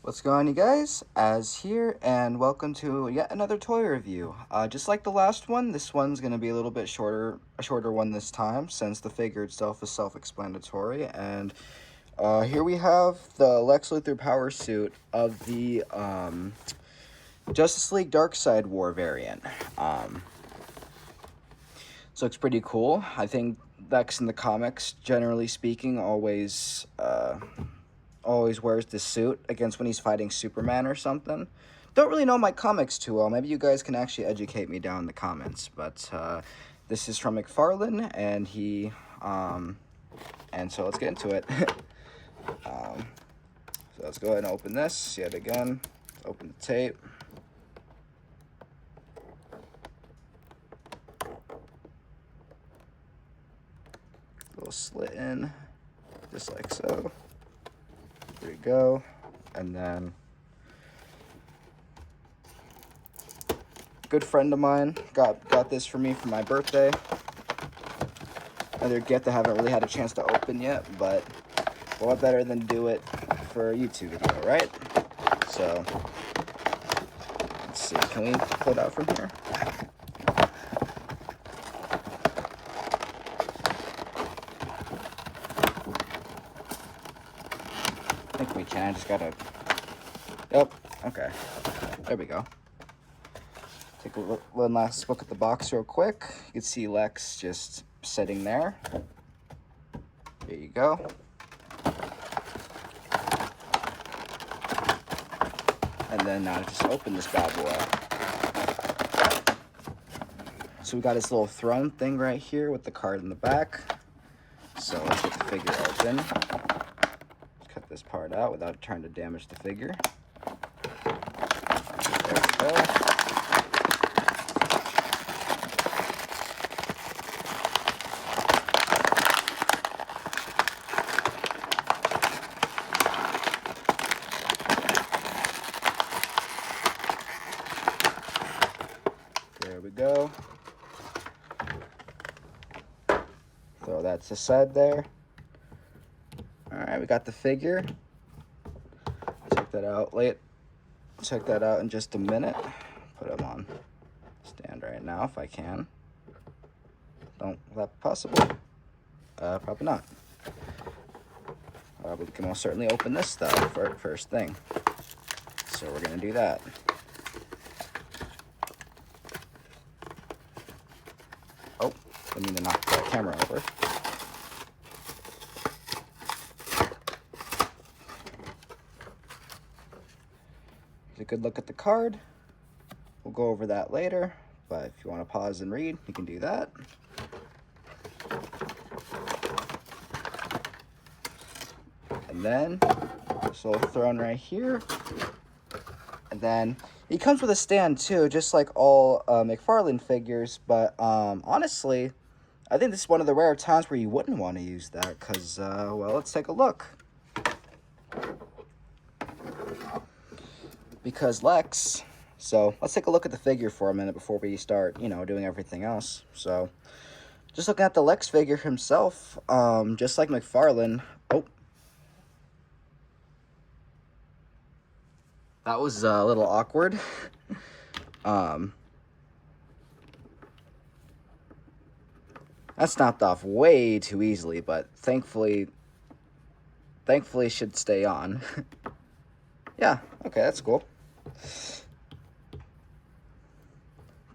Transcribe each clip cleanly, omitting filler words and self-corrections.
What's going on, you guys? Az here, and welcome to yet another toy review. Just like the last one, this one's going to be a little bit shorter, a shorter one this time, since the figure itself is self-explanatory. And here we have the Lex Luthor power suit of the Justice League Darkseid War variant. So it's pretty cool. I think Lex in the comics, generally speaking, always wears this suit against when he's fighting Superman or something. Don't really know my comics too well. Maybe you guys can actually educate me down in the comments. But this is from McFarlane, and so let's get into it. So let's go ahead and open this yet again. Let's open the tape. A little slit in, just like so. There we go. And then a good friend of mine got this for me for my birthday. Another gift I haven't really had a chance to open yet, but what better than do it for a YouTube video, right? So let's see, can we pull it out from here? I think we can. I just gotta. Yep. Okay. There we go. Take one last look at the box real quick. You can see Lex just sitting there. There you go. And then now to just open this bad boy. So we got this little throne thing right here with the card in the back. So let's get the figure open. Cut this part out without trying to damage the figure. There we go. There we go. Throw that to the side there. Alright, we got the figure. Check that out in just a minute. Put him on stand right now if I can. Will that be possible? Probably not. We can most certainly open this though first thing. So we're gonna do that. Oh, I mean to knock the camera over. A good look at the card. We'll go over that later, but if you want to pause and read, you can do that. And then this little throne right here. And then he comes with a stand too, just like all McFarlane figures, but honestly, I think this is one of the rare times where you wouldn't want to use that because, well, let's take a look. Because Lex, so let's take a look at the figure for a minute before we start, doing everything else. So just looking at the Lex figure himself, just like McFarlane. Oh, that was a little awkward. That snapped off way too easily, but thankfully should stay on. Yeah, okay, that's cool.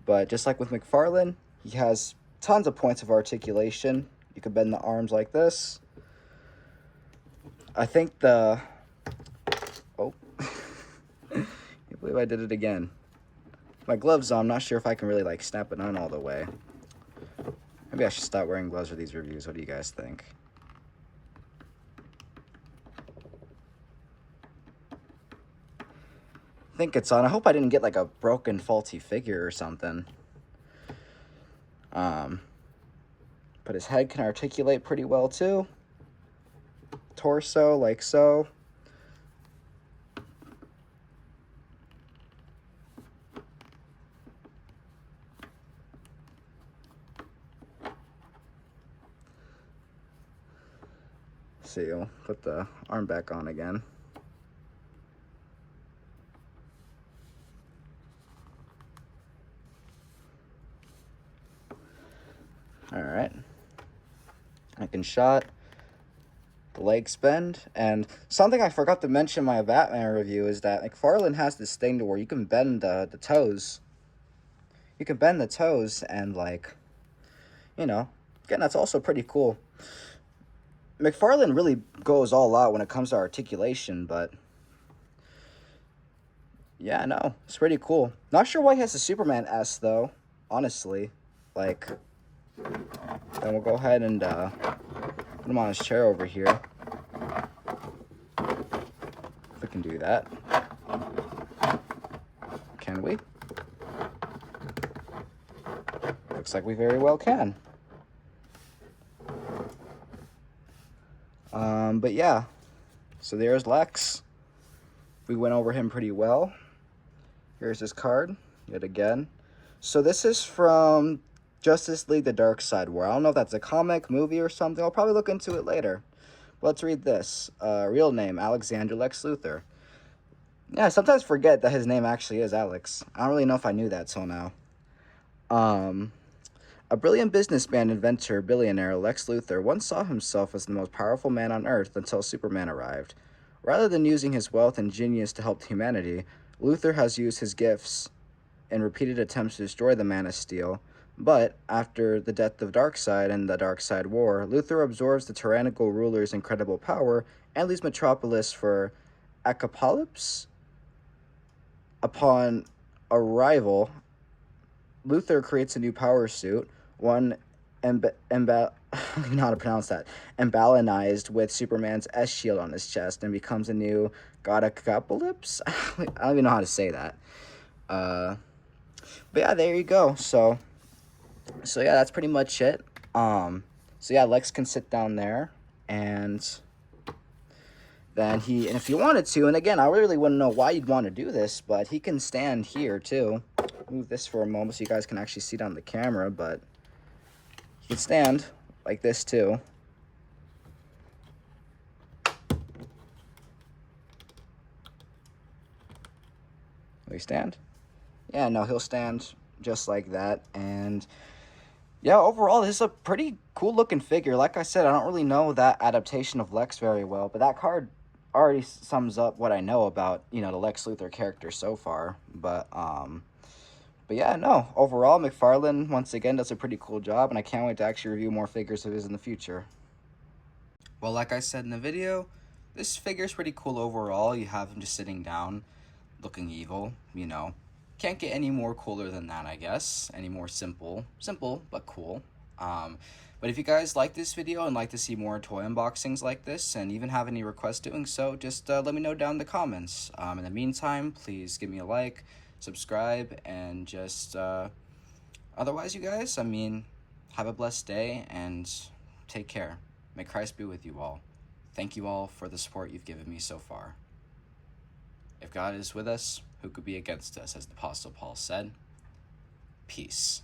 But just like with McFarlane, he has tons of points of articulation. You can bend the arms like this. I think oh, can't believe I did it again. My gloves on, I'm not sure if I can really like snap it on all the way. Maybe I should stop wearing gloves for these reviews. What do you guys think? I think it's on. I hope I didn't get like a broken, faulty figure or something. But his head can articulate pretty well too. Torso, like so. See, we'll put the arm back on again. All right. Second shot. The legs bend. And something I forgot to mention in my Batman review is that McFarlane has this thing to where you can bend the toes. You can bend the toes and, like, you know, again, that's also pretty cool. McFarlane really goes all out when it comes to articulation, but yeah, no, it's pretty cool. Not sure why he has the Superman S, though, honestly. Like, then we'll go ahead and put him on his chair over here. If we can do that. Can we? Looks like we very well can. But yeah, so there's Lex. We went over him pretty well. Here's his card, yet again. So this is from Justice League The Dark Side War. I don't know if that's a comic, movie, or something. I'll probably look into it later. But let's read this. Real name, Alexander Lex Luthor. Yeah, I sometimes forget that his name actually is Alex. I don't really know if I knew that till now. A brilliant businessman, inventor, billionaire, Lex Luthor once saw himself as the most powerful man on Earth until Superman arrived. Rather than using his wealth and genius to help humanity, Luthor has used his gifts in repeated attempts to destroy the Man of Steel. But, after the death of Darkseid and the Darkseid War, Luthor absorbs the tyrannical ruler's incredible power and leaves Metropolis for Apocalypse. Upon arrival, Luthor creates a new power suit, one I don't know how to pronounce that, embalanized with Superman's S shield on his chest, and becomes a new Apocalypse. I don't even know how to say that. But yeah, there you go. So yeah, that's pretty much it. So yeah, Lex can sit down there, and then and if he wanted to, and again, I really wouldn't know why you'd want to do this, but he can stand here too. Move this for a moment so you guys can actually see it on the camera, but he can stand like this too. Will he stand? Yeah, no, he'll stand just like that. And yeah, overall, this is a pretty cool looking figure. Like I said, I don't really know that adaptation of Lex very well, but that card already sums up what I know about, the Lex Luthor character so far. But yeah, no, overall, McFarlane, once again, does a pretty cool job, and I can't wait to actually review more figures of his in the future. Well, like I said in the video, this figure's pretty cool overall. You have him just sitting down, looking evil, Can't get any more cooler than that, I guess. Any more simple, but cool. But if you guys like this video and like to see more toy unboxings like this, and even have any requests doing so, just let me know down in the comments. In the meantime, please give me a like, subscribe, and just otherwise, you guys, have a blessed day and take care. May Christ be with you all. Thank you all for the support you've given me so far. If God is with us, who could be against us, as the Apostle Paul said? Peace.